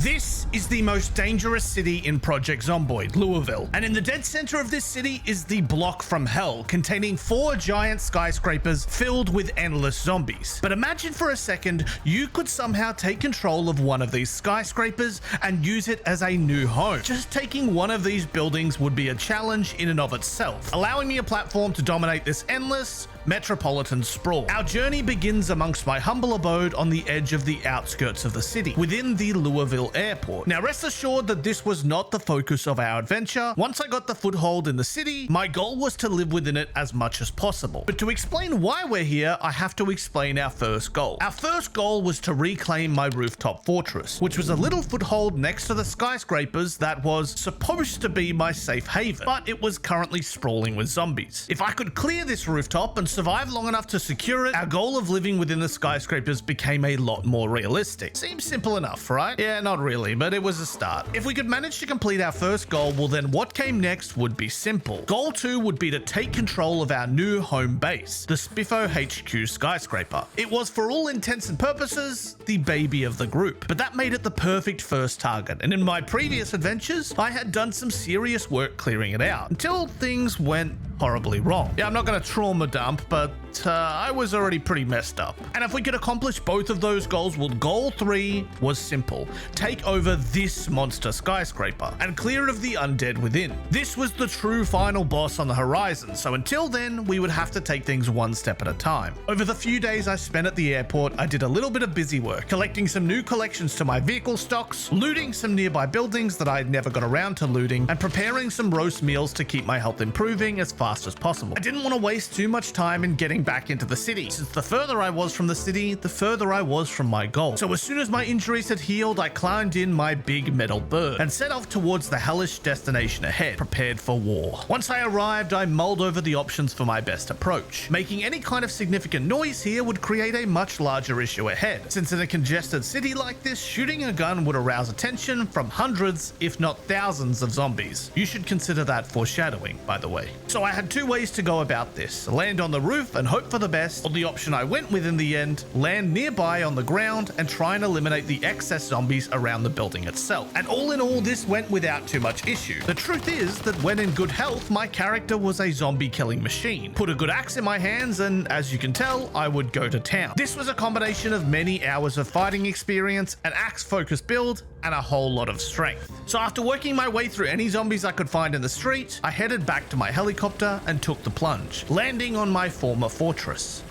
This is the most dangerous city in Project Zomboid, Louisville. And in the dead center of this city is the block from hell, containing 4 giant skyscrapers filled with endless zombies. But imagine for a second, you could somehow take control of one of these skyscrapers and use it as a new home. Just taking one of these buildings would be a challenge in and of itself, allowing me a platform to dominate this endless metropolitan sprawl. Our journey begins amongst my humble abode on the edge of the outskirts of the city, within the Louisville airport. Now rest assured that this was not the focus of our adventure. Once I got the foothold in the city, my goal was to live within it as much as possible. But to explain why we're here, I have to explain our first goal. Our first goal was to reclaim my rooftop fortress, which was a little foothold next to the skyscrapers that was supposed to be my safe haven, but it was currently sprawling with zombies. If I could clear this rooftop and survive long enough to secure it, our goal of living within the skyscrapers became a lot more realistic. Seems simple enough, right? Yeah, not really, but it was a start. If we could manage to complete our first goal, well then what came next would be simple. Goal 2 would be to take control of our new home base, the Spiffo HQ skyscraper. It was for all intents and purposes, the baby of the group, but that made it the perfect first target, and in my previous adventures, I had done some serious work clearing it out, until things went horribly wrong. Yeah, I'm not gonna trauma dump, but I was already pretty messed up. And if we could accomplish both of those goals, well, goal 3 was simple. Take over this monster skyscraper and clear it of the undead within. This was the true final boss on the horizon, so until then, we would have to take things one step at a time. Over the few days I spent at the airport, I did a little bit of busy work, collecting some new collections to my vehicle stocks, looting some nearby buildings that I had never got around to looting, and preparing some roast meals to keep my health improving as fast as possible. I didn't want to waste too much time in getting back into the city, since the further I was from the city, the further I was from my goal. So as soon as my injuries had healed, I climbed in my big metal bird and set off towards the hellish destination ahead, prepared for war. Once I arrived, I mulled over the options for my best approach. Making any kind of significant noise here would create a much larger issue ahead, since in a congested city like this, shooting a gun would arouse attention from hundreds, if not thousands of zombies. You should consider that foreshadowing, by the way. So I had 2 ways to go about this: land on the roof and hope for the best, or the option I went with in the end, land nearby on the ground and try and eliminate the excess zombies around the building itself. And all in all, this went without too much issue. The truth is that when in good health, my character was a zombie killing machine. Put a good axe in my hands and, as you can tell, I would go to town. This was a combination of many hours of fighting experience, an axe focused build, and a whole lot of strength. So after working my way through any zombies I could find in the street, I headed back to my helicopter and took the plunge, landing on my former fortress.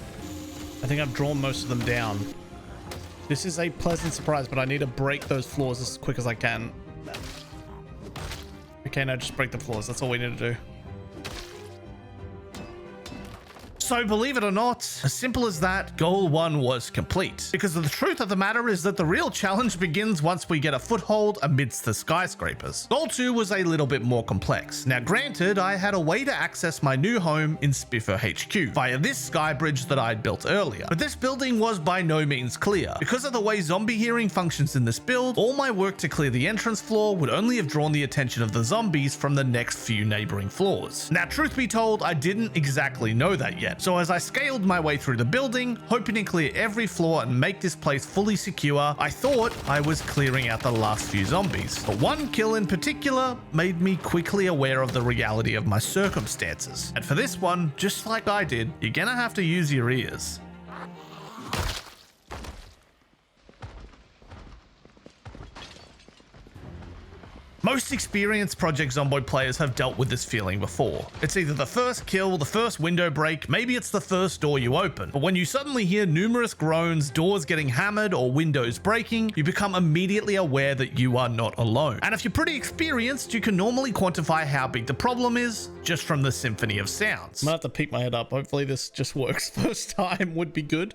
I think I've drawn most of them down. This is a pleasant surprise, but I need to break those floors as quick as I can. Okay, now just break the floors. That's all we need to do. So believe it or not, as simple as that, goal 1 was complete. Because the truth of the matter is that the real challenge begins once we get a foothold amidst the skyscrapers. Goal 2 was a little bit more complex. Now granted, I had a way to access my new home in Spiffo HQ via this skybridge that I'd built earlier. But this building was by no means clear. Because of the way zombie hearing functions in this build, all my work to clear the entrance floor would only have drawn the attention of the zombies from the next few neighboring floors. Now truth be told, I didn't exactly know that yet. So as I scaled my way through the building, hoping to clear every floor and make this place fully secure, I thought I was clearing out the last few zombies. But one kill in particular made me quickly aware of the reality of my circumstances. And for this one, just like I did, you're gonna have to use your ears. Most experienced Project Zomboid players have dealt with this feeling before. It's either the first kill, the first window break, maybe it's the first door you open. But when you suddenly hear numerous groans, doors getting hammered, or windows breaking, you become immediately aware that you are not alone. And if you're pretty experienced, you can normally quantify how big the problem is just from the symphony of sounds. I'm gonna have to peek my head up. Hopefully this just works first time would be good.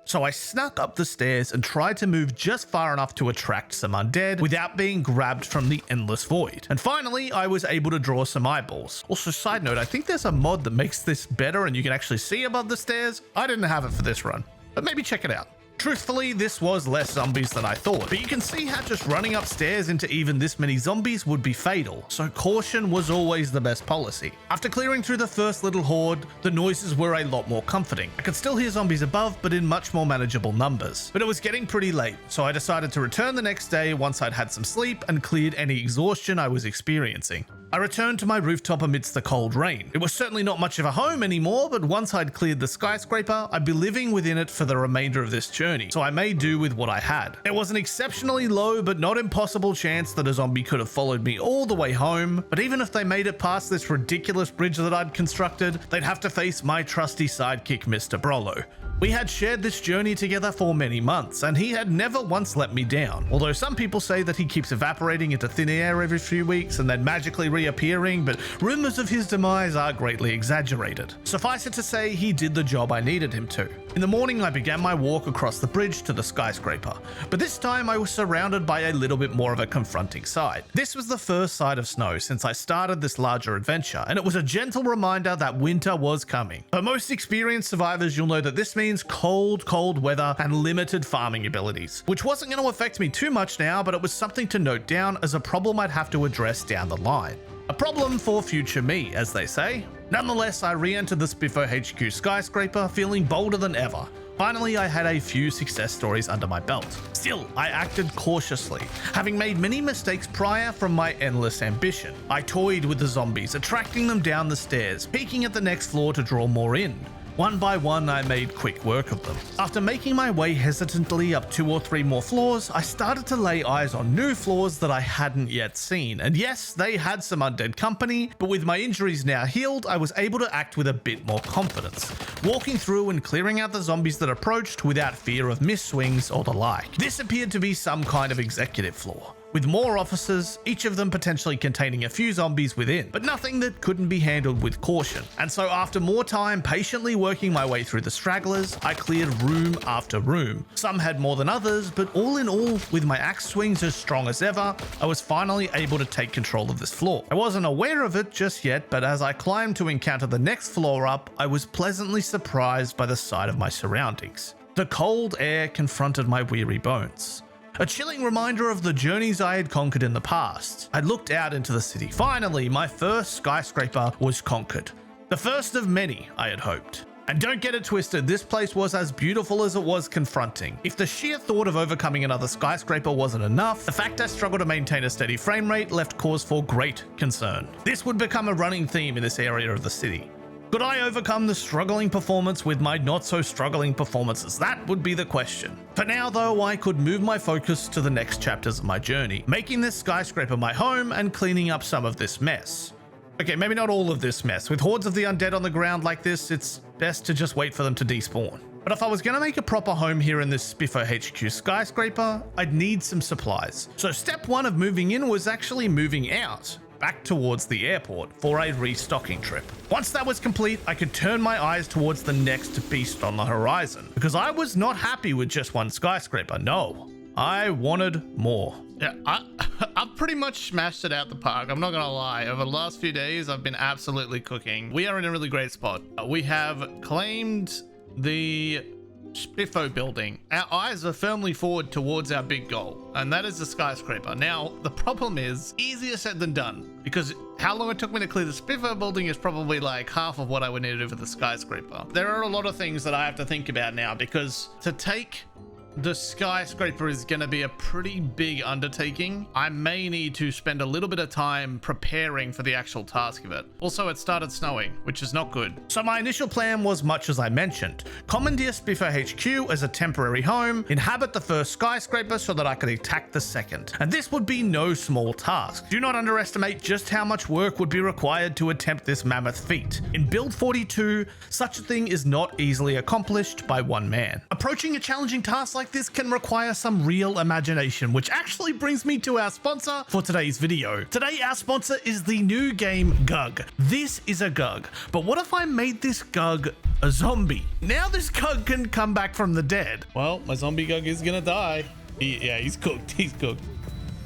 So I snuck up the stairs and tried to move just far enough to attract some undead without being grabbed from the endless void. And finally, I was able to draw some eyeballs. Also, side note, I think there's a mod that makes this better and you can actually see above the stairs. I didn't have it for this run, but maybe check it out. Truthfully, this was less zombies than I thought, but you can see how just running upstairs into even this many zombies would be fatal, so caution was always the best policy. After clearing through the first little horde, the noises were a lot more comforting. I could still hear zombies above, but in much more manageable numbers. But it was getting pretty late, so I decided to return the next day once I'd had some sleep and cleared any exhaustion I was experiencing. I returned to my rooftop amidst the cold rain. It was certainly not much of a home anymore, but once I'd cleared the skyscraper, I'd be living within it for the remainder of this journey, so I made do with what I had. There was an exceptionally low but not impossible chance that a zombie could have followed me all the way home, but even if they made it past this ridiculous bridge that I'd constructed, they'd have to face my trusty sidekick Mr. Brollo. We had shared this journey together for many months, and he had never once let me down. Although some people say that he keeps evaporating into thin air every few weeks and then magically reappearing, but rumors of his demise are greatly exaggerated. Suffice it to say, he did the job I needed him to. In the morning, I began my walk across the bridge to the skyscraper, but this time I was surrounded by a little bit more of a confronting sight. This was the first sight of snow since I started this larger adventure, and it was a gentle reminder that winter was coming. For most experienced survivors, you'll know that this means cold weather and limited farming abilities, which wasn't going to affect me too much now, but it was something to note down as a problem I'd have to address down the line. A problem for future me, as they say. Nonetheless, I re-entered the Spiffo HQ skyscraper feeling bolder than ever. Finally, I had a few success stories under my belt. Still, I acted cautiously, having made many mistakes prior from my endless ambition. I toyed with the zombies, attracting them down the stairs, peeking at the next floor to draw more in. One by one, I made quick work of them. After making my way hesitantly up 2 or 3 more floors, I started to lay eyes on new floors that I hadn't yet seen. And yes, they had some undead company, but with my injuries now healed, I was able to act with a bit more confidence, walking through and clearing out the zombies that approached without fear of miss swings or the like. This appeared to be some kind of executive floor, with more officers, each of them potentially containing a few zombies within, but nothing that couldn't be handled with caution. And so after more time patiently working my way through the stragglers, I cleared room after room. Some had more than others, but all in all, with my axe swings as strong as ever, I was finally able to take control of this floor. I wasn't aware of it just yet, but as I climbed to encounter the next floor up, I was pleasantly surprised by the sight of my surroundings. The cold air confronted my weary bones. A chilling reminder of the journeys I had conquered in the past. I looked out into the city. Finally, my first skyscraper was conquered. The first of many, I had hoped. And don't get it twisted, this place was as beautiful as it was confronting. If the sheer thought of overcoming another skyscraper wasn't enough, the fact I struggled to maintain a steady frame rate left cause for great concern. This would become a running theme in this area of the city. Could I overcome the struggling performance with my not so struggling performances? That would be the question. For now though, I could move my focus to the next chapters of my journey, making this skyscraper my home and cleaning up some of this mess. Okay, maybe not all of this mess. With hordes of the undead on the ground like this, it's best to just wait for them to despawn. But if I was going to make a proper home here in this Spiffo HQ skyscraper, I'd need some supplies. So step 1 of moving in was actually moving out, back towards the airport for a restocking trip. Once that was complete, I could turn my eyes towards the next beast on the horizon, because I was not happy with just one skyscraper. No, I wanted more. Yeah, I've pretty much smashed it out the park. I'm not gonna lie. Over the last few days, I've been absolutely cooking. We are in a really great spot. We have claimed the Spiffo building. Our eyes are firmly forward towards our big goal, and that is the skyscraper. Now, the problem is easier said than done, because how long it took me to clear the Spiffo building is probably like half of what I would need to do for the skyscraper. There are a lot of things that I have to think about now, because to take the skyscraper is going to be a pretty big undertaking. I may need to spend a little bit of time preparing for the actual task of it. Also, it started snowing, which is not good. So my initial plan was much as I mentioned. Commandeer Spiffo HQ as a temporary home, inhabit the first skyscraper so that I could attack the second. And this would be no small task. Do not underestimate just how much work would be required to attempt this mammoth feat. In Build 42, such a thing is not easily accomplished by one man. Approaching a challenging task like this can require some real imagination, which actually brings me to our sponsor for today's video. Today, our sponsor is the new game Gug. This is a Gug, but what if I made this Gug a zombie? Now this Gug can come back from the dead. Well, my zombie Gug is gonna die. Yeah, he's cooked. He's cooked.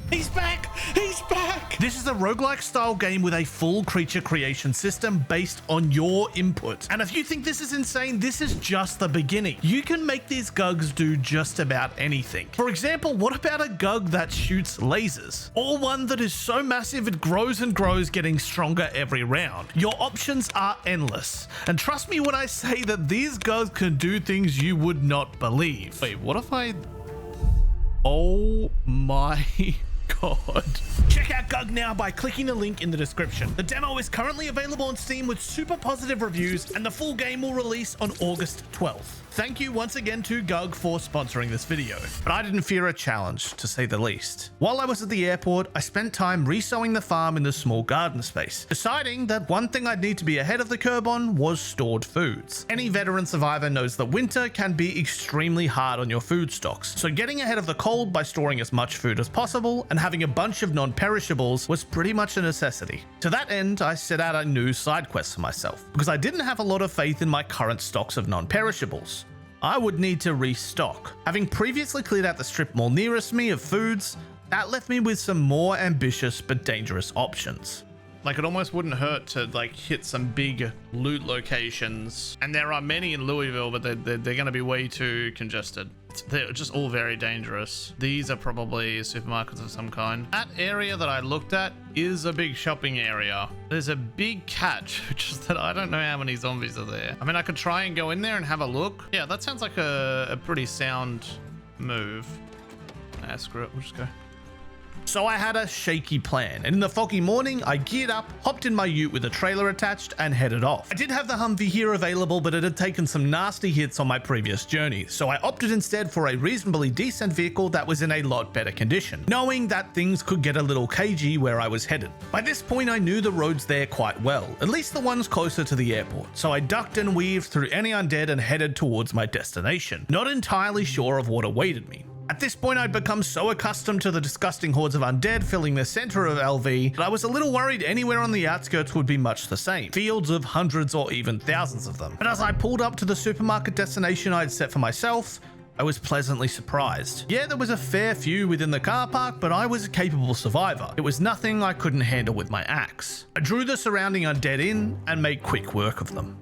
He's back! He's back! This is a roguelike style game with a full creature creation system based on your input. And if you think this is insane, this is just the beginning. You can make these gugs do just about anything. For example, what about a gug that shoots lasers? Or one that is so massive it grows and grows, getting stronger every round. Your options are endless. And trust me when I say that these gugs can do things you would not believe. Wait, what if I... Oh my god. Check out Gug now by clicking the link in the description. The demo is currently available on Steam with super positive reviews, and the full game will release on August 12th. Thank you once again to Gug for sponsoring this video. But I didn't fear a challenge, to say the least. While I was at the airport, I spent time resowing the farm in the small garden space, deciding that one thing I'd need to be ahead of the curve on was stored foods. Any veteran survivor knows that winter can be extremely hard on your food stocks, so getting ahead of the cold by storing as much food as possible and having a bunch of non-perishables was pretty much a necessity. To that end, I set out a new side quest for myself, because I didn't have a lot of faith in my current stocks of non-perishables. I would need to restock. Having previously cleared out the strip mall nearest me of foods, that left me with some more ambitious but dangerous options. Like, it almost wouldn't hurt to like hit some big loot locations, and there are many in Louisville, but they're going to be way too congested. They're just all very dangerous. These are probably supermarkets of some kind. That area that I looked at is a big shopping area. There's a big catch, which is that I don't know how many zombies are there. I mean, I could try and go in there and have a look. Yeah, that sounds like a pretty sound move. Nah, screw it, we'll just go. So I had a shaky plan, and in the foggy morning, I geared up, hopped in my ute with a trailer attached, and headed off. I did have the Humvee here available, but it had taken some nasty hits on my previous journey, so I opted instead for a reasonably decent vehicle that was in a lot better condition, knowing that things could get a little cagey where I was headed. By this point, I knew the roads there quite well, at least the ones closer to the airport, so I ducked and weaved through any undead and headed towards my destination, not entirely sure of what awaited me. At this point, I'd become so accustomed to the disgusting hordes of undead filling the center of LV that I was a little worried anywhere on the outskirts would be much the same, fields of hundreds or even thousands of them. But as I pulled up to the supermarket destination I'd set for myself, I was pleasantly surprised. Yeah, there was a fair few within the car park, but I was a capable survivor. It was nothing I couldn't handle with my axe. I drew the surrounding undead in and made quick work of them.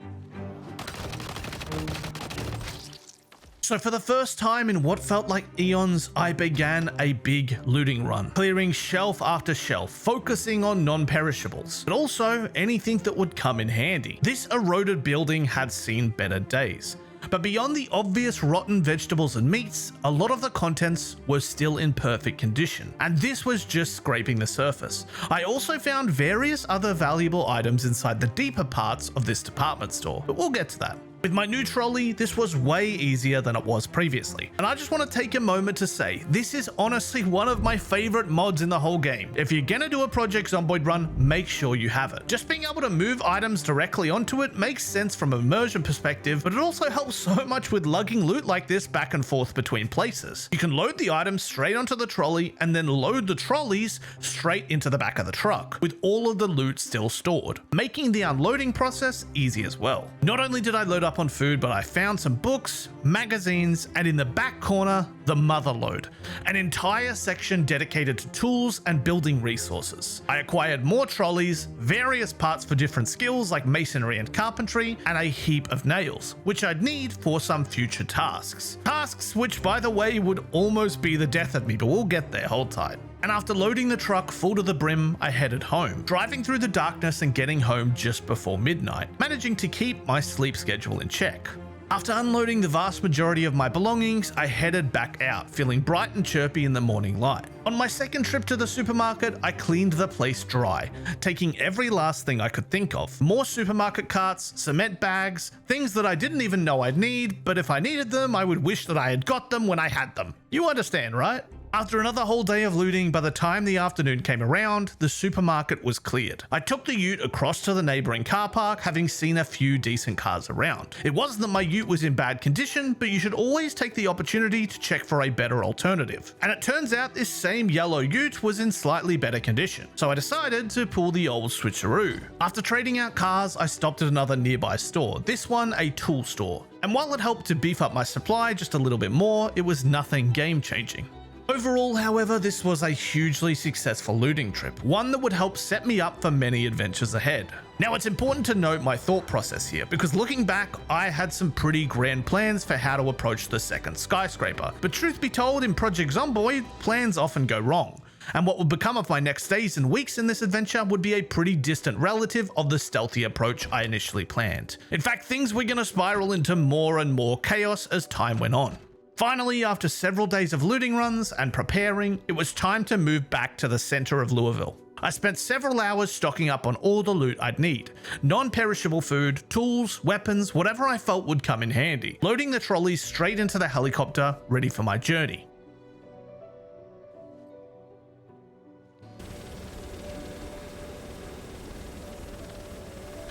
So for the first time in what felt like eons, I began a big looting run, clearing shelf after shelf, focusing on non-perishables, but also anything that would come in handy. This eroded building had seen better days. But beyond the obvious rotten vegetables and meats, a lot of the contents were still in perfect condition, and this was just scraping the surface. I also found various other valuable items inside the deeper parts of this department store, but we'll get to that. With my new trolley, this was way easier than it was previously, and I just want to take a moment to say, this is honestly one of my favorite mods in the whole game. If you're gonna do a Project Zomboid run, make sure you have it. Just being able to move items directly onto it makes sense from an immersion perspective, but it also helps so much with lugging loot like this back and forth between places. You can load the items straight onto the trolley and then load the trolleys straight into the back of the truck, with all of the loot still stored, making the unloading process easy as well. Not only did I load up on food, but I found some books, magazines, and in the back corner, the mother load, an entire section dedicated to tools and building resources. I acquired more trolleys, various parts for different skills like masonry and carpentry, and a heap of nails, which I'd need for some future tasks. Tasks which, by the way, would almost be the death of me, but we'll get there, hold tight. And after loading the truck full to the brim, I headed home, driving through the darkness and getting home just before midnight, managing to keep my sleep schedule in check. After unloading the vast majority of my belongings, I headed back out, feeling bright and chirpy in the morning light. On my second trip to the supermarket, I cleaned the place dry, taking every last thing I could think of. More supermarket carts, cement bags, things that I didn't even know I'd need, but if I needed them, I would wish that I had got them when I had them. You understand, right? After another whole day of looting, by the time the afternoon came around, the supermarket was cleared. I took the ute across to the neighboring car park, having seen a few decent cars around. It wasn't that my ute was in bad condition, but you should always take the opportunity to check for a better alternative. And it turns out this same yellow ute was in slightly better condition, so I decided to pull the old switcheroo. After trading out cars, I stopped at another nearby store, this one a tool store. And while it helped to beef up my supply just a little bit more, it was nothing game-changing. Overall, however, this was a hugely successful looting trip, one that would help set me up for many adventures ahead. Now, it's important to note my thought process here, because looking back, I had some pretty grand plans for how to approach the second skyscraper, but truth be told, in Project Zomboid, plans often go wrong. And what would become of my next days and weeks in this adventure would be a pretty distant relative of the stealthy approach I initially planned. In fact, things were going to spiral into more and more chaos as time went on. Finally, after several days of looting runs and preparing, it was time to move back to the center of Louisville. I spent several hours stocking up on all the loot I'd need. Non-perishable food, tools, weapons, whatever I felt would come in handy. Loading the trolleys straight into the helicopter, ready for my journey.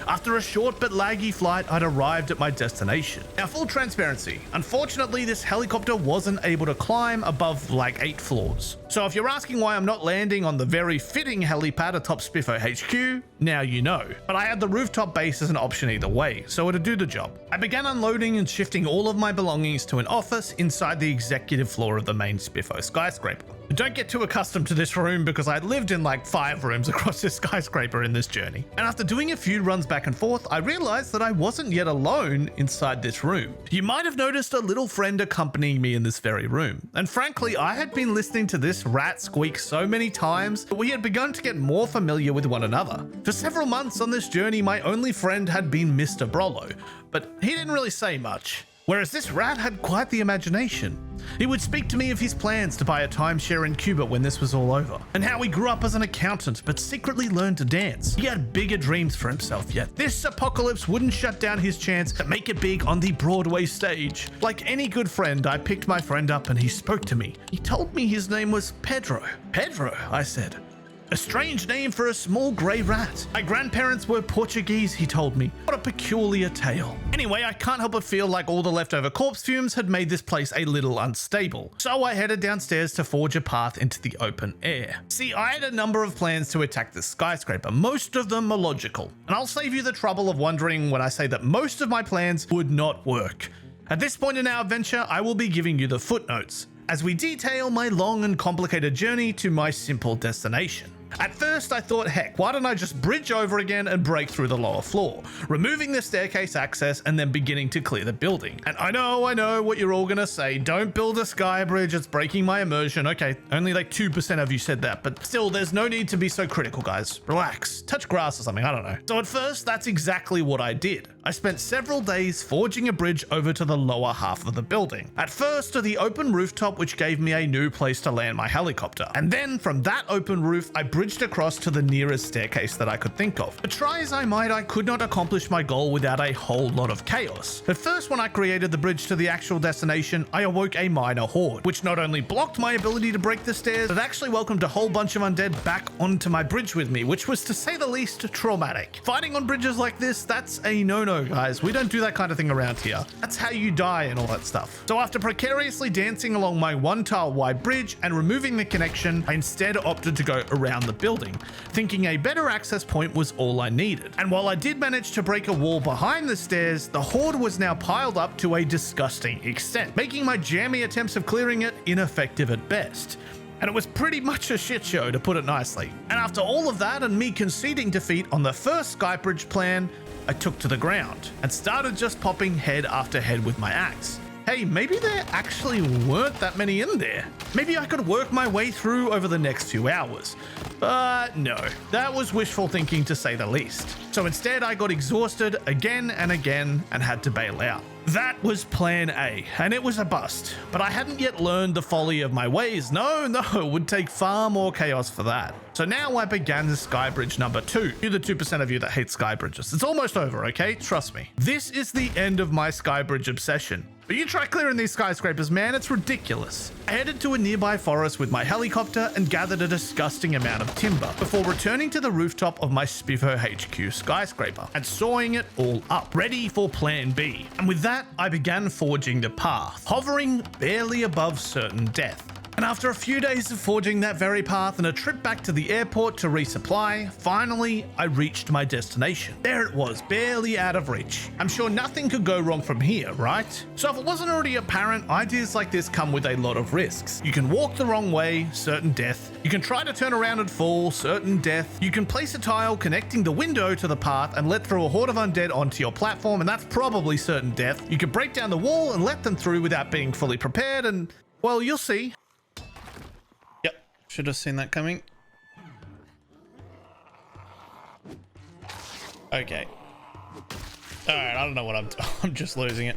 After a short but laggy flight, I'd arrived at my destination. Now, full transparency, unfortunately this helicopter wasn't able to climb above like 8 floors. So if you're asking why I'm not landing on the very fitting helipad atop Spiffo HQ, now you know. But I had the rooftop base as an option either way, so it'd do the job. I began unloading and shifting all of my belongings to an office inside the executive floor of the main Spiffo skyscraper. Don't get too accustomed to this room because I lived in like 5 rooms across this skyscraper in this journey. And after doing a few runs back and forth, I realized that I wasn't yet alone inside this room. You might have noticed a little friend accompanying me in this very room. And frankly, I had been listening to this rat squeak so many times that we had begun to get more familiar with one another. For several months on this journey, my only friend had been Mr. Brollo, but he didn't really say much. Whereas this rat had quite the imagination. He would speak to me of his plans to buy a timeshare in Cuba when this was all over, and how he grew up as an accountant but secretly learned to dance. He had bigger dreams for himself, yet this apocalypse wouldn't shut down his chance to make it big on the Broadway stage. Like any good friend, I picked my friend up and he spoke to me. He told me his name was Pedro. Pedro, I said. A strange name for a small grey rat. My grandparents were Portuguese, he told me. What a peculiar tale. Anyway, I can't help but feel like all the leftover corpse fumes had made this place a little unstable. So I headed downstairs to forge a path into the open air. See, I had a number of plans to attack this skyscraper. Most of them are logical. And I'll save you the trouble of wondering when I say that most of my plans would not work. At this point in our adventure, I will be giving you the footnotes as we detail my long and complicated journey to my simple destination. At first I thought, heck, why don't I just bridge over again and break through the lower floor, removing the staircase access and then beginning to clear the building. And I know what you're all gonna say, don't build a skybridge, it's breaking my immersion. Okay, only like 2% of you said that, but still, there's no need to be so critical, guys. Relax, touch grass or something, I don't know. So at first, that's exactly what I did. I spent several days forging a bridge over to the lower half of the building. At first to the open rooftop, which gave me a new place to land my helicopter. And then from that open roof, I bridged across to the nearest staircase that I could think of. But try as I might, I could not accomplish my goal without a whole lot of chaos. At first, when I created the bridge to the actual destination, I awoke a minor horde, which not only blocked my ability to break the stairs, but actually welcomed a whole bunch of undead back onto my bridge with me, which was to say the least traumatic. Fighting on bridges like this, that's a no-no, guys. We don't do that kind of thing around here. That's how you die and all that stuff. So after precariously dancing along my 1 tile wide bridge and removing the connection, I instead opted to go around the building, thinking a better access point was all I needed. And while I did manage to break a wall behind the stairs, the horde was now piled up to a disgusting extent, making my jammy attempts of clearing it ineffective at best. And it was pretty much a shit show, to put it nicely. And after all of that and me conceding defeat on the first Skybridge plan, I took to the ground and started just popping head after head with my axe. Hey, maybe there actually weren't that many in there. Maybe I could work my way through over the next few hours. But no, that was wishful thinking to say the least. So instead I got exhausted again and again and had to bail out. That was plan A, and it was a bust. But I hadn't yet learned the folly of my ways. No, it would take far more chaos for that. So now I began the Skybridge number 2. You're the 2% of you that hate Skybridges. It's almost over, okay? Trust me. This is the end of my Skybridge obsession. But you try clearing these skyscrapers, man, it's ridiculous. I headed to a nearby forest with my helicopter and gathered a disgusting amount of timber before returning to the rooftop of my Spiffo HQ skyscraper and sawing it all up, ready for plan B. And with that, I began forging the path, hovering barely above certain death. And after a few days of forging that very path and a trip back to the airport to resupply, finally I reached my destination. There it was, barely out of reach. I'm sure nothing could go wrong from here, right? So if it wasn't already apparent, ideas like this come with a lot of risks. You can walk the wrong way, certain death. You can try to turn around and fall, certain death. You can place a tile connecting the window to the path and let through a horde of undead onto your platform, and that's probably certain death. You can break down the wall and let them through without being fully prepared, and, well, you'll see. Yep, should have seen that coming. Okay. Alright, I don't know what I'm just losing it.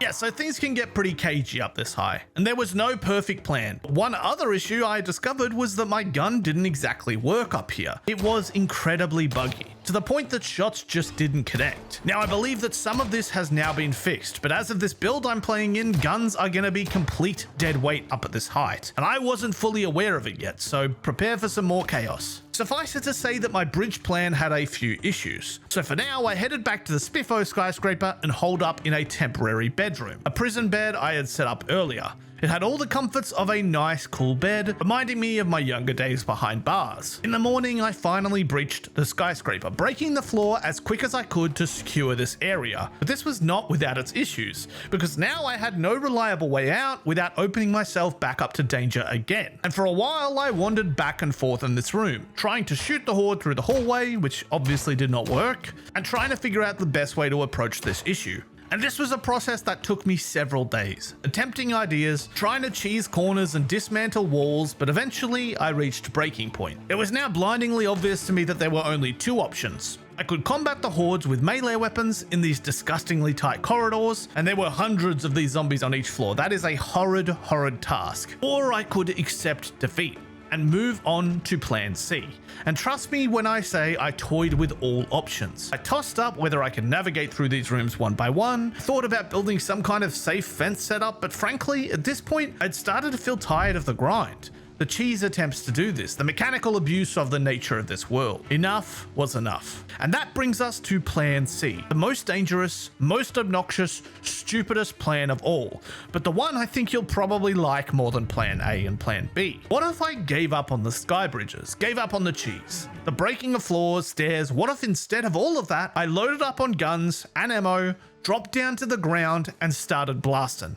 Yeah, so things can get pretty cagey up this high, and there was no perfect plan. One other issue I discovered was that my gun didn't exactly work up here. It was incredibly buggy, to the point that shots just didn't connect. Now, I believe that some of this has now been fixed, but as of this build I'm playing in, guns are gonna be complete dead weight up at this height, and I wasn't fully aware of it yet, so prepare for some more chaos. Suffice it to say that my bridge plan had a few issues. So for now, I headed back to the Spiffo skyscraper and holed up in a temporary bedroom, a prison bed I had set up earlier. It had all the comforts of a nice, cool bed, reminding me of my younger days behind bars. In the morning, I finally breached the skyscraper, breaking the floor as quick as I could to secure this area. But this was not without its issues, because now I had no reliable way out without opening myself back up to danger again. And for a while, I wandered back and forth in this room, trying to shoot the horde through the hallway, which obviously did not work, and trying to figure out the best way to approach this issue. And this was a process that took me several days, attempting ideas, trying to cheese corners and dismantle walls, but eventually I reached breaking point. It was now blindingly obvious to me that there were only two options. I could combat the hordes with melee weapons in these disgustingly tight corridors, and there were hundreds of these zombies on each floor. That is a horrid, horrid task. Or I could accept defeat and move on to plan C. And trust me when I say I toyed with all options. I tossed up whether I could navigate through these rooms one by one, thought about building some kind of safe fence setup, but frankly, at this point, I'd started to feel tired of the grind. The cheese attempts to do this, the mechanical abuse of the nature of this world. Enough was enough. And that brings us to Plan C, the most dangerous, most obnoxious, stupidest plan of all, but the one I think you'll probably like more than Plan A and Plan B. What if I gave up on the sky bridges, gave up on the cheese, the breaking of floors, stairs? What if instead of all of that, I loaded up on guns and ammo, dropped down to the ground, and started blasting?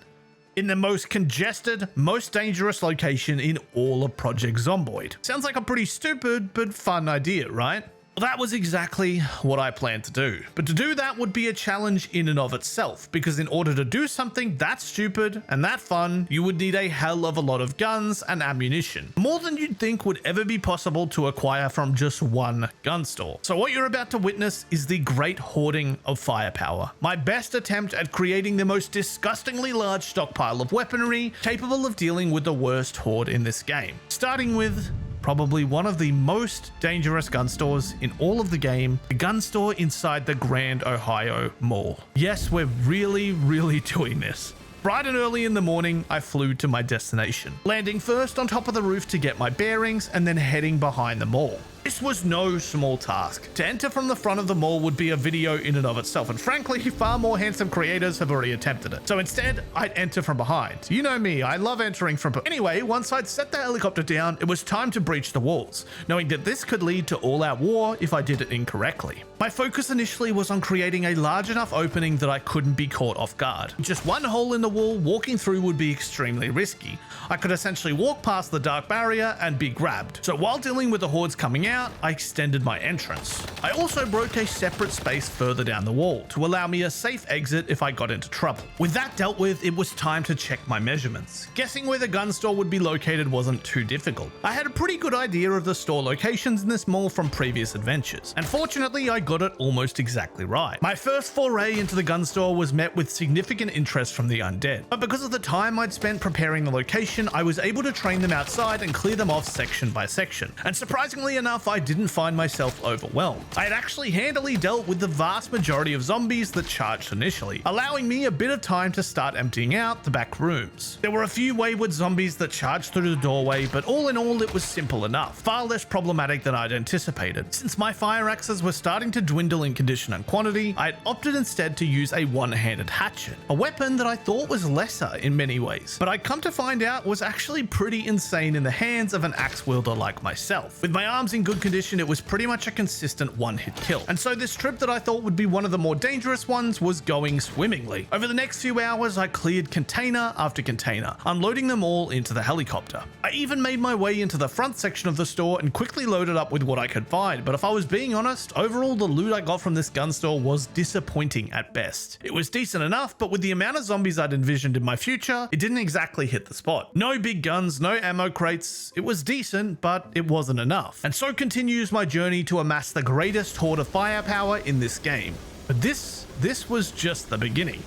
In the most congested, most dangerous location in all of Project Zomboid. Sounds like a pretty stupid but fun idea, right? Well, that was exactly what I planned to do. But to do that would be a challenge in and of itself, because in order to do something that stupid and that fun, you would need a hell of a lot of guns and ammunition. More than you'd think would ever be possible to acquire from just one gun store. So what you're about to witness is the great hoarding of firepower. My best attempt at creating the most disgustingly large stockpile of weaponry capable of dealing with the worst horde in this game. Starting with probably one of the most dangerous gun stores in all of the game, the gun store inside the Grand Ohio Mall. Yes, we're really doing this. Bright and early in the morning, I flew to my destination, landing first on top of the roof to get my bearings and then heading behind the mall. This was no small task. To enter from the front of the mall would be a video in and of itself, and frankly, far more handsome creators have already attempted it. So instead, I'd enter from behind. You know me, I love entering from behind. Anyway, once I'd set the helicopter down, it was time to breach the walls, knowing that this could lead to all-out war if I did it incorrectly. My focus initially was on creating a large enough opening that I couldn't be caught off guard. Just one hole in the wall, walking through would be extremely risky. I could essentially walk past the dark barrier and be grabbed. So while dealing with the hordes coming out, I extended my entrance. I also broke a separate space further down the wall to allow me a safe exit if I got into trouble. With that dealt with, it was time to check my measurements. Guessing where the gun store would be located wasn't too difficult. I had a pretty good idea of the store locations in this mall from previous adventures, and fortunately I got it almost exactly right. My first foray into the gun store was met with significant interest from the undead, but because of the time I'd spent preparing the location, I was able to train them outside and clear them off section by section, and surprisingly enough, I didn't find myself overwhelmed. I had actually handily dealt with the vast majority of zombies that charged initially, allowing me a bit of time to start emptying out the back rooms. There were a few wayward zombies that charged through the doorway, but all in all it was simple enough, far less problematic than I'd anticipated. Since my fire axes were starting to dwindle in condition and quantity, I had opted instead to use a one-handed hatchet, a weapon that I thought thought was lesser in many ways, but I'd come to find out was actually pretty insane in the hands of an axe wielder like myself. With my arms in good condition, it was pretty much a consistent one-hit kill. And so this trip that I thought would be one of the more dangerous ones was going swimmingly. Over the next few hours, I cleared container after container, unloading them all into the helicopter. I even made my way into the front section of the store and quickly loaded up with what I could find, but if I was being honest, overall the loot I got from this gun store was disappointing at best. It was decent enough, but with the amount of zombies I'd envisioned in my future, it didn't exactly hit the spot. No big guns, no ammo crates. It was decent, but it wasn't enough. And so continues my journey to amass the greatest horde of firepower in this game. But this was just the beginning.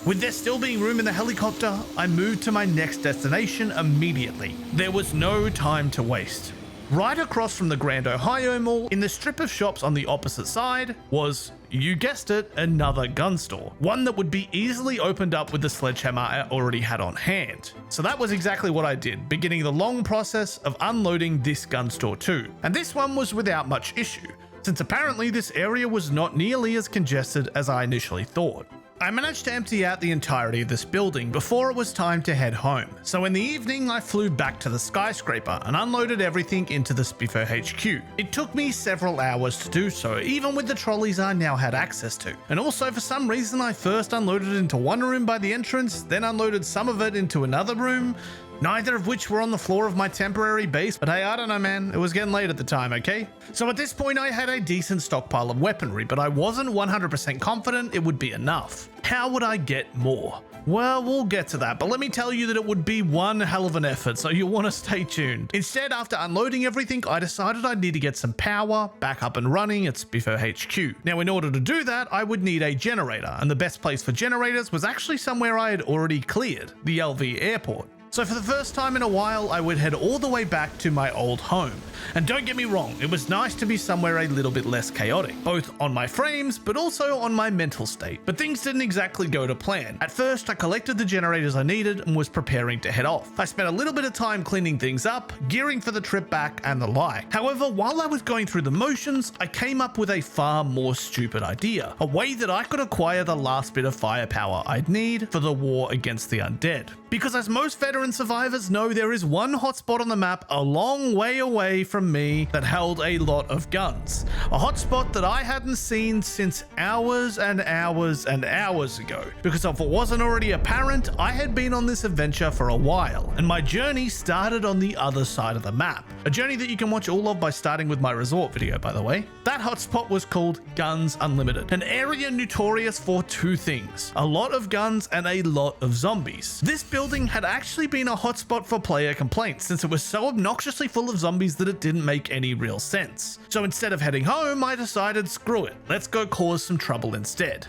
With there still being room in the helicopter, I moved to my next destination immediately. There was no time to waste. Right across from the Grand Ohio Mall, in the strip of shops on the opposite side, was, you guessed it, another gun store. One that would be easily opened up with the sledgehammer I already had on hand. So that was exactly what I did, beginning the long process of unloading this gun store too. And this one was without much issue, since apparently this area was not nearly as congested as I initially thought. I managed to empty out the entirety of this building before it was time to head home, so in the evening I flew back to the Skyscraper and unloaded everything into the Spiffo HQ. It took me several hours to do so, even with the trolleys I now had access to. And also for some reason I first unloaded into one room by the entrance, then unloaded some of it into another room, neither of which were on the floor of my temporary base, but hey, I don't know, man, it was getting late at the time, okay? So at this point I had a decent stockpile of weaponry, but I wasn't 100% confident it would be enough. How would I get more? Well, we'll get to that, but let me tell you that it would be one hell of an effort, so you'll want to stay tuned. Instead, after unloading everything, I decided I'd need to get some power back up and running at Spiffo HQ. Now, in order to do that, I would need a generator, and the best place for generators was actually somewhere I had already cleared, the LV airport. So for the first time in a while, I would head all the way back to my old home. And don't get me wrong, it was nice to be somewhere a little bit less chaotic, both on my frames, but also on my mental state. But things didn't exactly go to plan. At first, I collected the generators I needed and was preparing to head off. I spent a little bit of time cleaning things up, gearing for the trip back, and the like. However, while I was going through the motions, I came up with a far more stupid idea. A way that I could acquire the last bit of firepower I'd need for the war against the undead. Because as most veteran survivors know, there is one hotspot on the map a long way away from me that held a lot of guns. A hotspot that I hadn't seen since hours and hours and hours ago. Because if it wasn't already apparent, I had been on this adventure for a while, and my journey started on the other side of the map. A journey that you can watch all of by starting with my resort video, by the way. That hotspot was called Guns Unlimited, an area notorious for two things: a lot of guns and a lot of zombies. This building had actually been a hotspot for player complaints, since it was so obnoxiously full of zombies that it didn't make any real sense. So instead of heading home, I decided, screw it, let's go cause some trouble instead.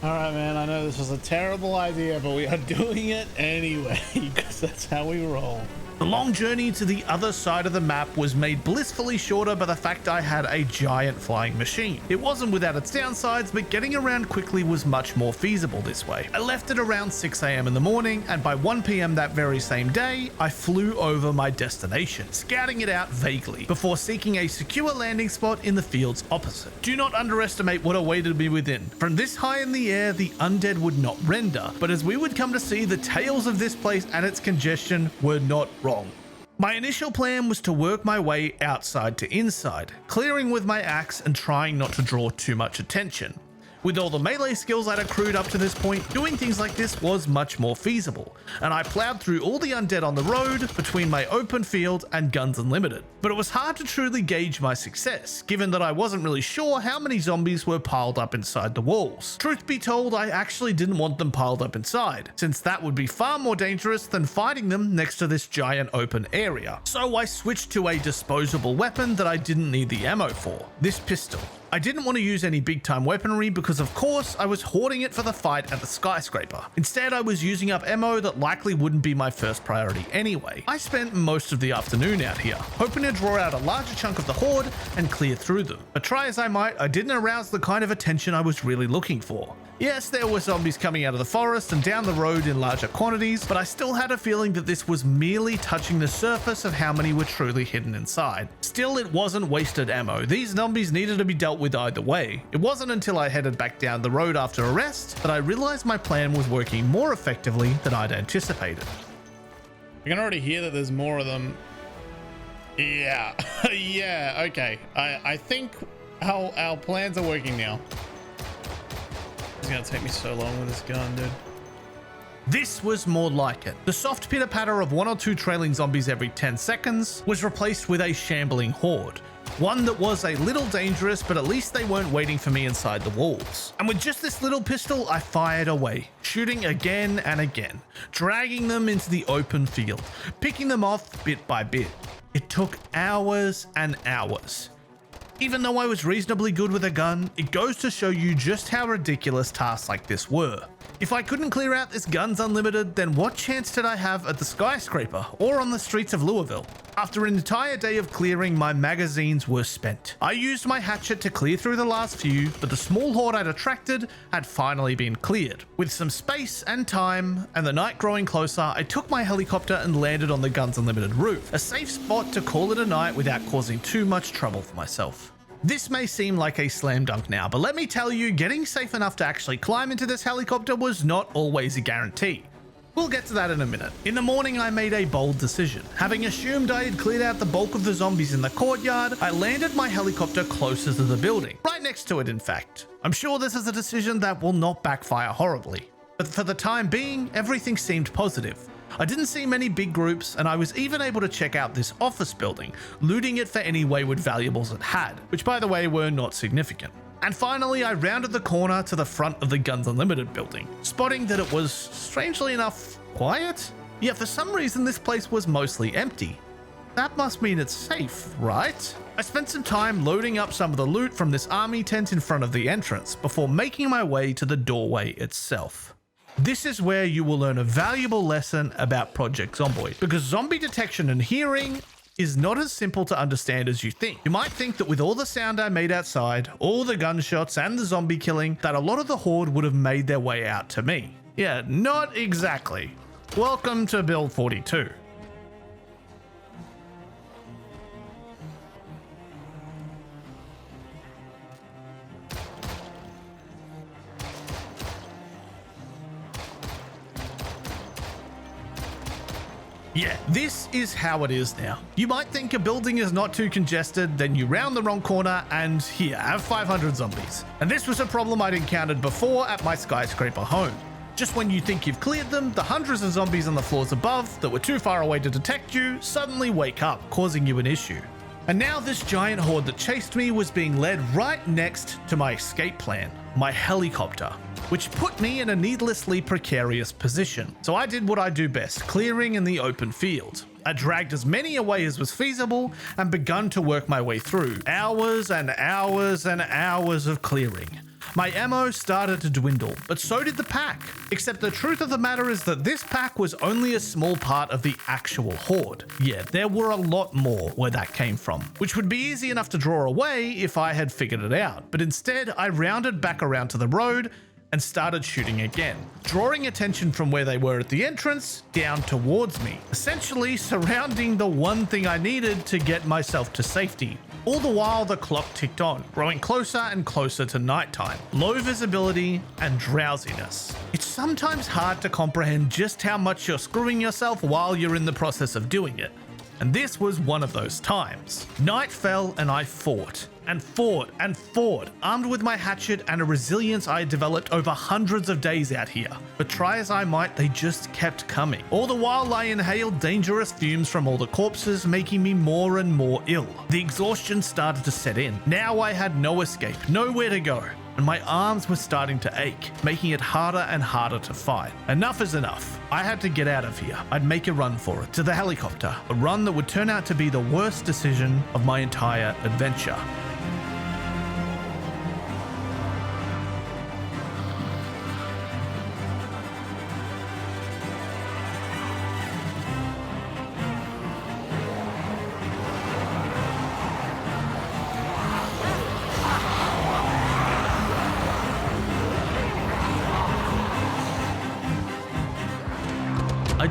All right, man, I know this was a terrible idea, but we are doing it anyway, because that's how we roll. The long journey to the other side of the map was made blissfully shorter by the fact I had a giant flying machine. It wasn't without its downsides, but getting around quickly was much more feasible this way. I left at around 6 AM in the morning, and by 1 PM that very same day, I flew over my destination, scouting it out vaguely, before seeking a secure landing spot in the fields opposite. Do not underestimate what awaited me within. From this high in the air, the undead would not render, but as we would come to see, the tales of this place and its congestion were not wrong. My initial plan was to work my way outside to inside, clearing with my axe and trying not to draw too much attention. With all the melee skills I'd accrued up to this point, doing things like this was much more feasible, and I plowed through all the undead on the road between my open field and Guns Unlimited. But it was hard to truly gauge my success, given that I wasn't really sure how many zombies were piled up inside the walls. Truth be told, I actually didn't want them piled up inside, since that would be far more dangerous than fighting them next to this giant open area. So I switched to a disposable weapon that I didn't need the ammo for, this pistol. I didn't want to use any big time weaponry because of course I was hoarding it for the fight at the skyscraper. Instead, I was using up ammo that likely wouldn't be my first priority anyway. I spent most of the afternoon out here, hoping to draw out a larger chunk of the horde and clear through them. But try as I might, I didn't arouse the kind of attention I was really looking for. Yes, there were zombies coming out of the forest and down the road in larger quantities, but I still had a feeling that this was merely touching the surface of how many were truly hidden inside. Still, it wasn't wasted ammo. These zombies needed to be dealt with either way. It wasn't until I headed back down the road after a rest that I realized my plan was working more effectively than I'd anticipated. I can already hear that there's more of them. Yeah. Yeah, okay. I think our plans are working now. It's gonna take me so long with this gun, dude. This was more like it. The soft pitter-patter of 1 or 2 trailing zombies every 10 seconds was replaced with a shambling horde. One that was a little dangerous, but at least they weren't waiting for me inside the walls. And with just this little pistol, I fired away, shooting again and again, dragging them into the open field, picking them off bit by bit. It took hours and hours. Even though I was reasonably good with a gun, it goes to show you just how ridiculous tasks like this were. If I couldn't clear out this Guns Unlimited, then what chance did I have at the Skyscraper or on the streets of Louisville? After an entire day of clearing, my magazines were spent. I used my hatchet to clear through the last few, but the small horde I'd attracted had finally been cleared. With some space and time, and the night growing closer, I took my helicopter and landed on the Guns Unlimited roof, a safe spot to call it a night without causing too much trouble for myself. This may seem like a slam dunk now, but let me tell you, getting safe enough to actually climb into this helicopter was not always a guarantee. We'll get to that in a minute. In the morning, I made a bold decision. Having assumed I had cleared out the bulk of the zombies in the courtyard, I landed my helicopter closer to the building. Right next to it, in fact. I'm sure this is a decision that will not backfire horribly. But for the time being, everything seemed positive. I didn't see many big groups, and I was even able to check out this office building, looting it for any wayward valuables it had, which by the way were not significant. And finally, I rounded the corner to the front of the Guns Unlimited building, spotting that it was, strangely enough, quiet. Yet for some reason this place was mostly empty. That must mean it's safe, right? I spent some time loading up some of the loot from this army tent in front of the entrance before making my way to the doorway itself. This is where you will learn a valuable lesson about Project Zomboid, because zombie detection and hearing is not as simple to understand as you think. You might think that with all the sound I made outside, all the gunshots and the zombie killing, that a lot of the horde would have made their way out to me. Yeah, not exactly. Welcome to Build 42. Yeah, this is how it is now. You might think a building is not too congested, then you round the wrong corner and here, have 500 zombies. And this was a problem I'd encountered before at my skyscraper home. Just when you think you've cleared them, the hundreds of zombies on the floors above that were too far away to detect you suddenly wake up, causing you an issue. And now this giant horde that chased me was being led right next to my escape plan, my helicopter, which put me in a needlessly precarious position. So I did what I do best, clearing in the open field. I dragged as many away as was feasible and begun to work my way through. Hours and hours and hours of clearing. My ammo started to dwindle, but so did the pack. Except the truth of the matter is that this pack was only a small part of the actual horde. Yeah, there were a lot more where that came from, which would be easy enough to draw away if I had figured it out. But instead, I rounded back around to the road and started shooting again, drawing attention from where they were at the entrance down towards me, essentially surrounding the one thing I needed to get myself to safety. All the while, the clock ticked on, growing closer and closer to nighttime, low visibility and drowsiness. It's sometimes hard to comprehend just how much you're screwing yourself while you're in the process of doing it. And this was one of those times. Night fell and I fought, and fought, and fought, armed with my hatchet and a resilience I had developed over hundreds of days out here. But try as I might, they just kept coming. All the while I inhaled dangerous fumes from all the corpses, making me more and more ill. The exhaustion started to set in. Now I had no escape, nowhere to go. And my arms were starting to ache, making it harder and harder to fight. Enough is enough. I had to get out of here. I'd make a run for it, to the helicopter, a run that would turn out to be the worst decision of my entire adventure.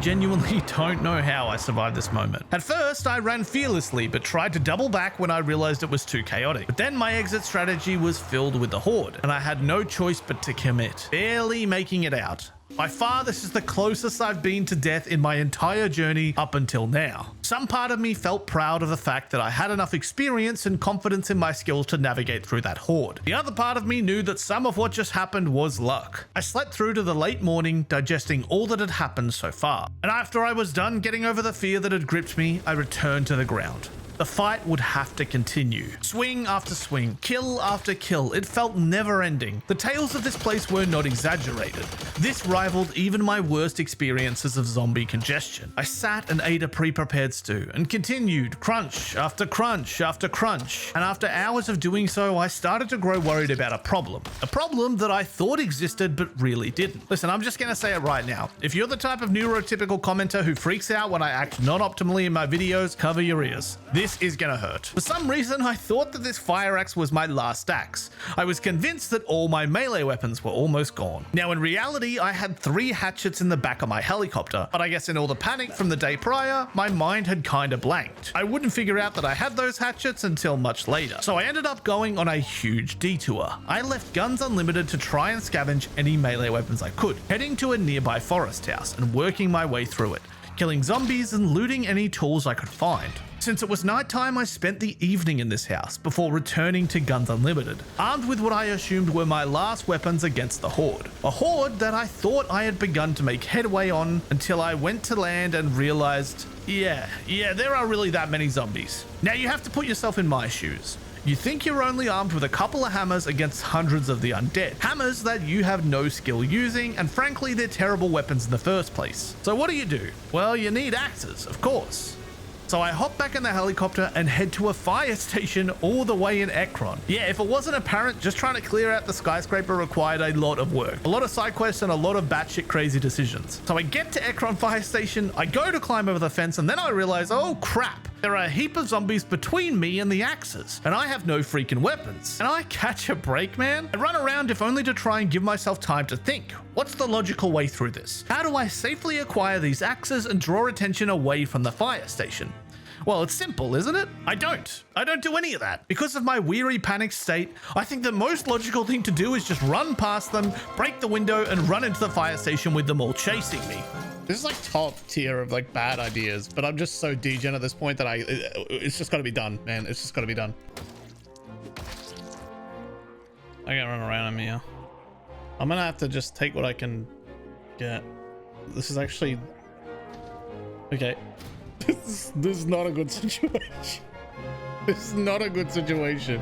genuinely don't know how I survived this moment. At first, I ran fearlessly, but tried to double back when I realized it was too chaotic. But then my exit strategy was filled with the horde, and I had no choice but to commit, barely making it out. By far, this is the closest I've been to death in my entire journey up until now. Some part of me felt proud of the fact that I had enough experience and confidence in my skills to navigate through that horde. The other part of me knew that some of what just happened was luck. I slept through to the late morning, digesting all that had happened so far. And after I was done getting over the fear that had gripped me, I returned to the ground. The fight would have to continue. Swing after swing, kill after kill, it felt never ending. The tales of this place were not exaggerated. This rivaled even my worst experiences of zombie congestion. I sat and ate a pre-prepared stew and continued crunch after crunch after crunch. And after hours of doing so, I started to grow worried about a problem. A problem that I thought existed but really didn't. Listen, I'm just gonna say it right now. If you're the type of neurotypical commenter who freaks out when I act not optimally in my videos, cover your ears. This is gonna hurt. For some reason, I thought that this fire axe was my last axe. I was convinced that all my melee weapons were almost gone. Now, in reality, I had 3 hatchets in the back of my helicopter, but I guess in all the panic from the day prior, my mind had kinda blanked. I wouldn't figure out that I had those hatchets until much later. So I ended up going on a huge detour. I left guns unlimited to try and scavenge any melee weapons I could, heading to a nearby forest house and working my way through it, killing zombies and looting any tools I could find. Since it was nighttime, I spent the evening in this house before returning to Guns Unlimited, armed with what I assumed were my last weapons against the horde. A horde that I thought I had begun to make headway on until I went to land and realized, yeah, there are really that many zombies. Now you have to put yourself in my shoes. You think you're only armed with a couple of hammers against hundreds of the undead. Hammers that you have no skill using, and frankly, they're terrible weapons in the first place. So what do? Well, you need axes, of course. So I hop back in the helicopter and head to a fire station all the way in Ekron. Yeah, if it wasn't apparent, just trying to clear out the skyscraper required a lot of work. A lot of side quests and a lot of batshit crazy decisions. So I get to Ekron fire station, I go to climb over the fence, and then I realize, oh crap, there are a heap of zombies between me and the axes, and I have no freaking weapons. And I catch a break, man? I run around if only to try and give myself time to think. What's the logical way through this? How do I safely acquire these axes and draw attention away from the fire station? Well, it's simple, isn't it? I don't do any of that. Because of my weary panic state, I think the most logical thing to do is just run past them, break the window, and run into the fire station with them all chasing me. This is like top tier of like bad ideas, but I'm just so degen at this point that it's just got to be done, man. It's just got to be done. I gotta run around him here. I'm gonna have to just take what I can get. This is actually okay. This is not a good situation. This is not a good situation.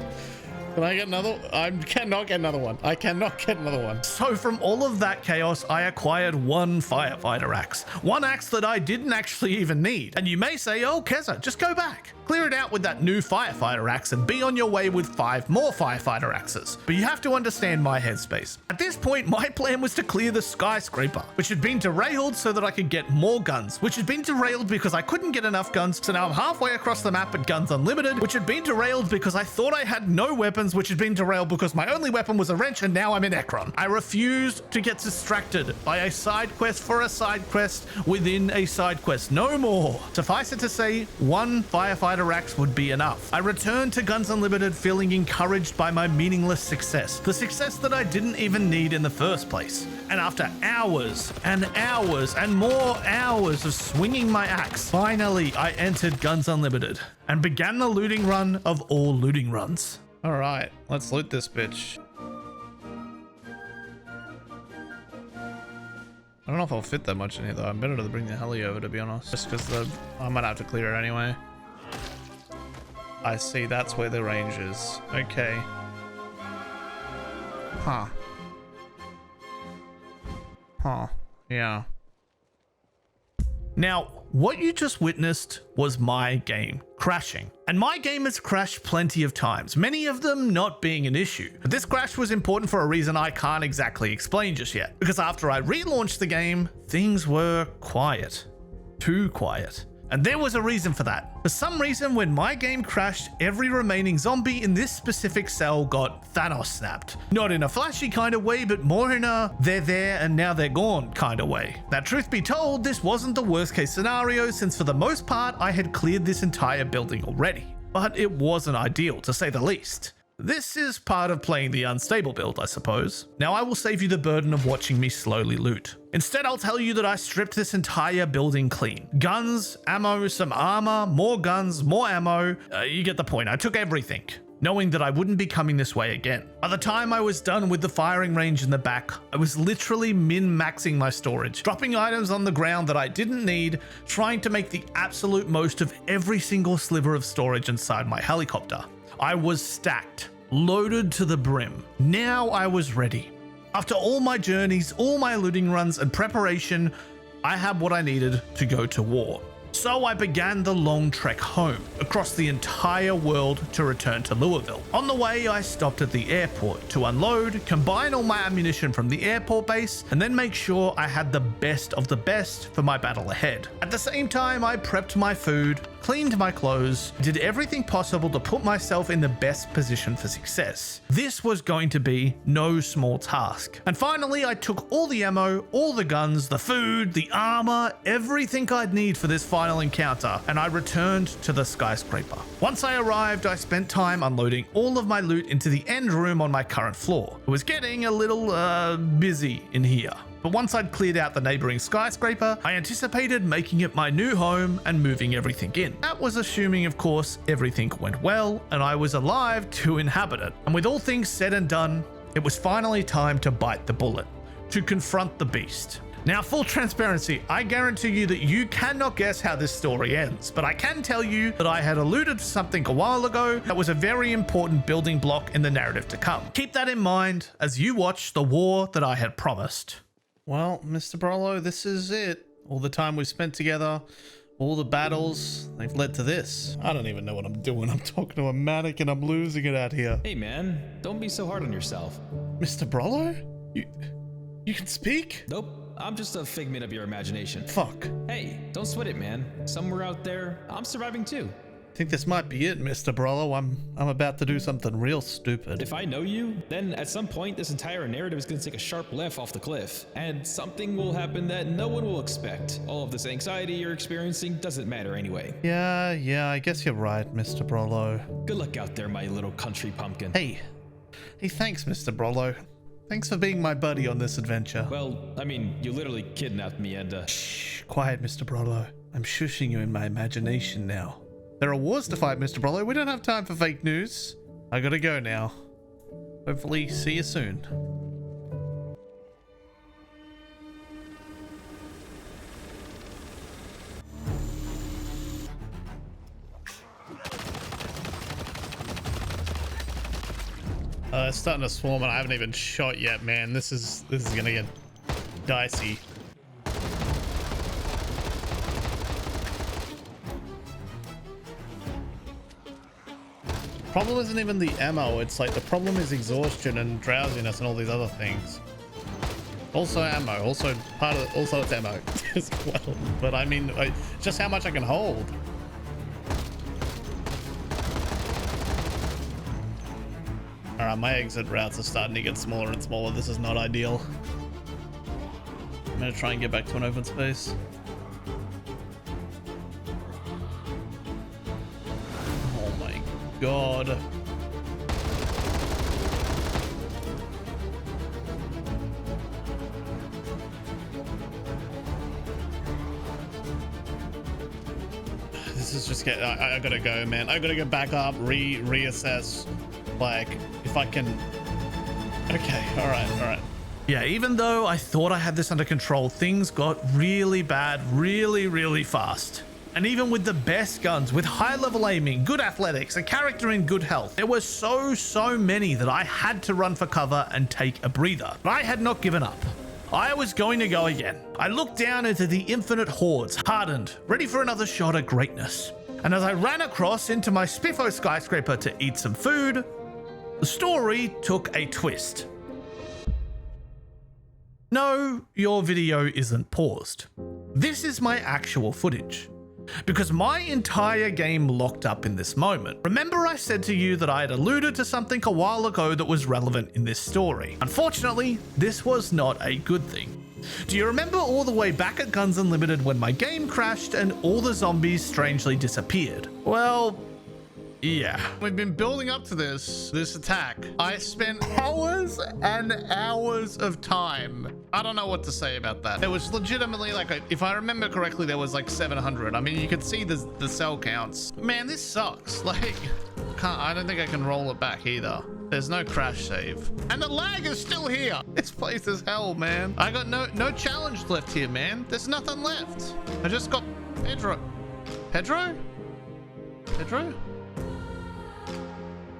Can I get another? I cannot get another one. I cannot get another one. So from all of that chaos, I acquired one firefighter axe. One axe that I didn't actually even need. And you may say, oh, Kezza, just go back. Clear it out with that new firefighter axe and be on your way with 5 more firefighter axes. But you have to understand my headspace. At this point, my plan was to clear the skyscraper, which had been derailed so that I could get more guns, which had been derailed because I couldn't get enough guns. So now I'm halfway across the map at Guns Unlimited, which had been derailed because I thought I had no weapons, which had been derailed because my only weapon was a wrench, and now I'm in Ekron. I refused to get distracted by a side quest for a side quest within a side quest. No more. Suffice it to say, one firefighter axe would be enough. I returned to Guns Unlimited feeling encouraged by my meaningless success, the success that I didn't even need in the first place. And after hours and hours and more hours of swinging my axe, finally I entered Guns Unlimited and began the looting run of all looting runs. All right, let's loot this bitch. I don't know if I'll fit that much in here though. I'm better to bring the heli over, to be honest, just because I might have to clear it anyway. I see, that's where the range is. Okay. Huh. Yeah. Now, what you just witnessed was my game crashing. And my game has crashed plenty of times, many of them not being an issue. But this crash was important for a reason I can't exactly explain just yet. Because after I relaunched the game, things were quiet. Too quiet. And there was a reason for that. For some reason, when my game crashed, every remaining zombie in this specific cell got Thanos snapped. Not in a flashy kind of way, but more in a they're there and now they're gone kind of way. Now, truth be told, this wasn't the worst case scenario, since for the most part, I had cleared this entire building already. But it wasn't ideal, to say the least. This is part of playing the unstable build, I suppose. Now I will save you the burden of watching me slowly loot. Instead, I'll tell you that I stripped this entire building clean. Guns, ammo, some armor, more guns, more ammo. You get the point. I took everything, knowing that I wouldn't be coming this way again. By the time I was done with the firing range in the back, I was literally min-maxing my storage, dropping items on the ground that I didn't need, trying to make the absolute most of every single sliver of storage inside my helicopter. I was stacked, loaded to the brim. Now I was ready. After all my journeys, all my looting runs and preparation, I had what I needed to go to war. So I began the long trek home, across the entire world to return to Louisville. On the way, I stopped at the airport to unload, combine all my ammunition from the airport base, and then make sure I had the best of the best for my battle ahead. At the same time, I prepped my food, cleaned my clothes, did everything possible to put myself in the best position for success. This was going to be no small task. And finally, I took all the ammo, all the guns, the food, the armor, everything I'd need for this final encounter, and I returned to the skyscraper. Once I arrived, I spent time unloading all of my loot into the end room on my current floor. It was getting a little busy in here. But once I'd cleared out the neighboring skyscraper, I anticipated making it my new home and moving everything in. That was assuming, of course, everything went well and I was alive to inhabit it. And with all things said and done, it was finally time to bite the bullet, to confront the beast. Now, full transparency, I guarantee you that you cannot guess how this story ends, but I can tell you that I had alluded to something a while ago that was a very important building block in the narrative to come. Keep that in mind as you watch the war that I had promised. Well, Mr. Brollo, this is it. All the time we've spent together, all the battles, they've led to this. I don't even know what I'm doing. I'm talking to a mannequin. I'm losing it out here. Hey man, don't be so hard on yourself. Mr. Brollo? You can speak? Nope, I'm just a figment of your imagination. Fuck. Hey, don't sweat it, man. Somewhere out there, I'm surviving too. I think this might be it, Mr. Brollo. I'm about to do something real stupid. If I know you, then at some point this entire narrative is going to take a sharp left off the cliff, and something will happen that no one will expect. All of this anxiety you're experiencing doesn't matter anyway. Yeah, I guess you're right, Mr. Brollo. Good luck out there, my little country pumpkin. Hey, thanks, Mr. Brollo. Thanks for being my buddy on this adventure. Well, I mean, you literally kidnapped me and Shh, quiet, Mr. Brollo. I'm shushing you in my imagination now. There are wars to fight, Mr. Brollo. We don't have time for fake news. I gotta go now. Hopefully, see you soon. It's starting to swarm and I haven't even shot yet, man. This is gonna get dicey. Problem isn't even the ammo, it's like the problem is exhaustion and drowsiness and all these other things. Also ammo, also it's ammo as well. But I mean, just how much I can hold. Alright, my exit routes are starting to get smaller and smaller. This is not ideal. I'm gonna try and get back to an open space. Oh my god. This is just getting... I gotta go, man. I gotta go back up, reassess. Like, if I can... Okay, all right. Yeah, even though I thought I had this under control, things got really bad really fast. And even with the best guns, with high level aiming, good athletics, a character in good health, there were so many that I had to run for cover and take a breather. But I had not given up. I was going to go again. I looked down into the infinite hordes, hardened, ready for another shot at greatness. And as I ran across into my Spiffo skyscraper to eat some food, the story took a twist. No, your video isn't paused. This is my actual footage. because my entire game locked up in this moment. Remember I said to you that I had alluded to something a while ago that was relevant in this story. Unfortunately, this was not a good thing. Do you remember all the way back at Guns Unlimited when my game crashed and all the zombies strangely disappeared? Well, yeah. We've been building up to this attack. I spent hours and hours of time. I don't know what to say about that. There was legitimately like, if I remember correctly, there was like 700. I mean, you could see the cell counts. Man, this sucks. Like, I don't think I can roll it back either. There's no crash save. And the lag is still here. This place is hell, man. I got no challenge left here, man. There's nothing left. I just got Pedro. Pedro? Pedro?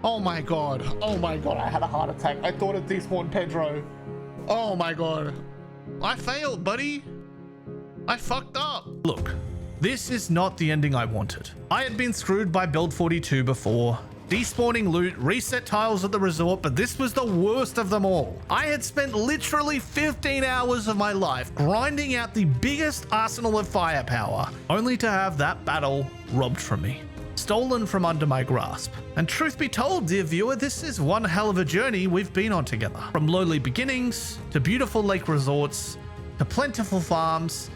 Oh my god. Oh my god, I had a heart attack. I thought it despawned Pedro. Oh my god. I failed, buddy. I fucked up. Look, this is not the ending I wanted. I had been screwed by Build 42 before. Despawning loot, reset tiles at the resort, but this was the worst of them all. I had spent literally 15 hours of my life grinding out the biggest arsenal of firepower, only to have that battle robbed from me. Stolen from under my grasp. And truth be told, dear viewer, this is one hell of a journey we've been on together. From lowly beginnings, to beautiful lake resorts, to plentiful farms,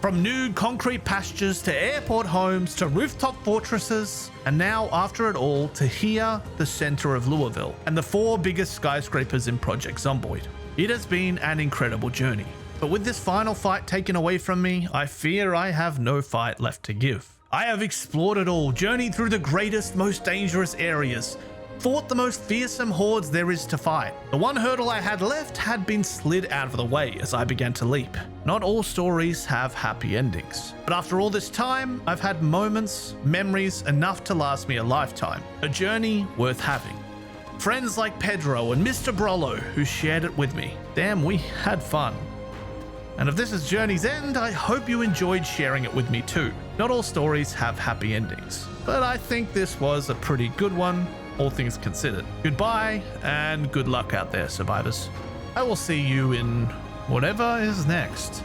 from nude concrete pastures, to airport homes, to rooftop fortresses, and now, after it all, to here, the center of Louisville, and the 4 biggest skyscrapers in Project Zomboid. It has been an incredible journey. But with this final fight taken away from me, I fear I have no fight left to give. I have explored it all, journeyed through the greatest, most dangerous areas, fought the most fearsome hordes there is to fight. The one hurdle I had left had been slid out of the way as I began to leap. Not all stories have happy endings. But after all this time, I've had moments, memories enough to last me a lifetime. A journey worth having. Friends like Pedro and Mr. Brollo who shared it with me. Damn, we had fun. And if this is Journey's End, I hope you enjoyed sharing it with me too. Not all stories have happy endings, but I think this was a pretty good one, all things considered. Goodbye, and good luck out there, survivors. I will see you in whatever is next.